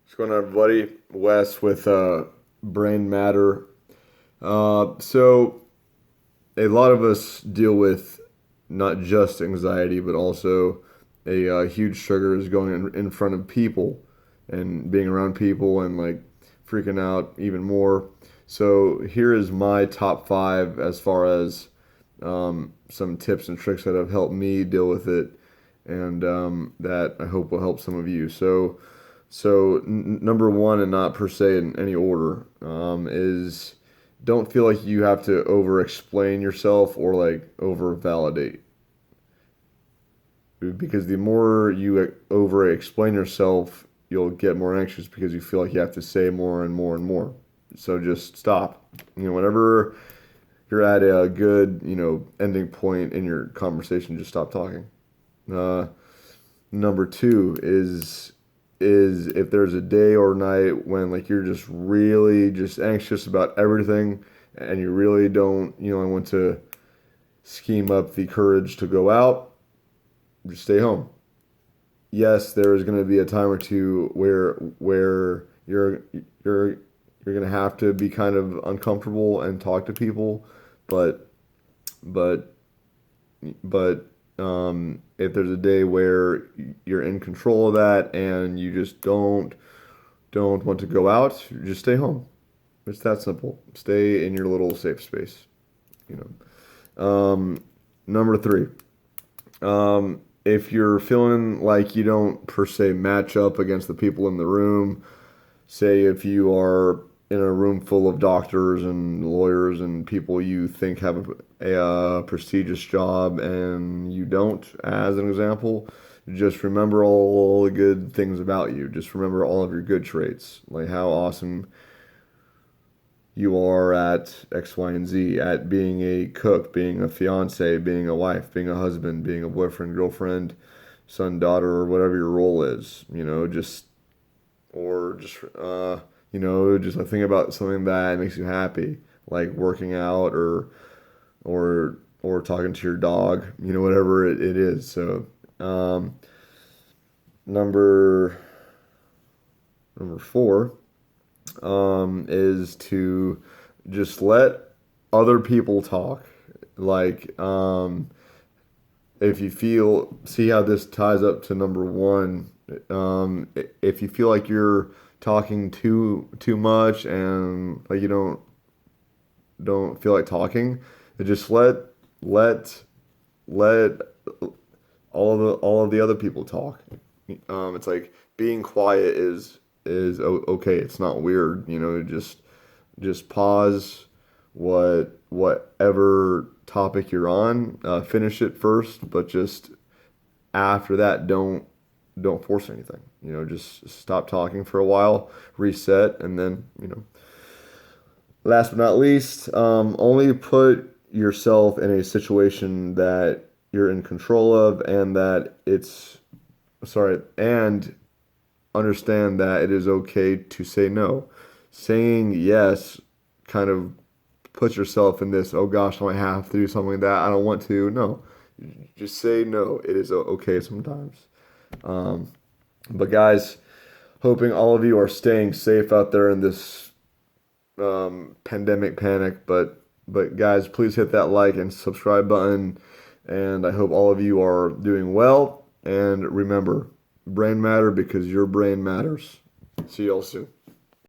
What's going on, everybody? Wes with Brain Matter. So, a lot of us deal with not just anxiety, but also a huge trigger is going in front of people and being around people and like freaking out even more. So, here is my top five as far as some tips and tricks that have helped me deal with it and that I hope will help some of you. So, number one, and not per se in any order, is don't feel like you have to over explain yourself or like over validate. Because the more you over explain yourself, you'll get more anxious because you feel like you have to say more and more and more. So just stop. Whenever you're at a good, ending point in your conversation, just stop talking. Uh, Number two is if there's a day or night when like you're just really just anxious about everything and you really don't want to scheme up the courage to go out, just stay home. Yes, there is going to be a time or two where you're going to have to be kind of uncomfortable and talk to people, but but if there's a day where you're in control of that and you just don't want to go out, just stay home. It's that simple. Stay in your little safe space. You Number three, if you're feeling like you don't per se match up against the people in the room, say if you are in a room full of doctors and lawyers and people you think have a prestigious job and you don't, as an example, just remember all the good things about you. Just remember all of your good traits, like how awesome you are at X, Y, and Z, at being a cook, being a fiance, being a wife, being a husband, being a boyfriend, girlfriend, son, daughter, or whatever your role is. Just think about something that makes you happy, like working out or talking to your dog, whatever it is. So, number number four, is to just let other people talk. Like, if you feel, see how this ties up to number one. If you feel like you're talking too much and like you don't feel like talking, just let let all of the other people talk. It's like being quiet is okay. It's not weird. Just pause whatever topic you're on. Finish it first, but just after that, don't force anything. Just stop talking for a while, reset, and then last but not least, only put yourself in a situation that you're in control of and that it's sorry and understand that it is okay to say no. Saying yes kind of puts yourself in this, oh gosh, I have to do something like that I don't want to. No, just say no. It is okay sometimes. Um, but guys, hoping all of you are staying safe out there in this pandemic panic. But guys, please hit that like and subscribe button. And I hope all of you are doing well. And remember, brain matter because your brain matters. See y'all soon.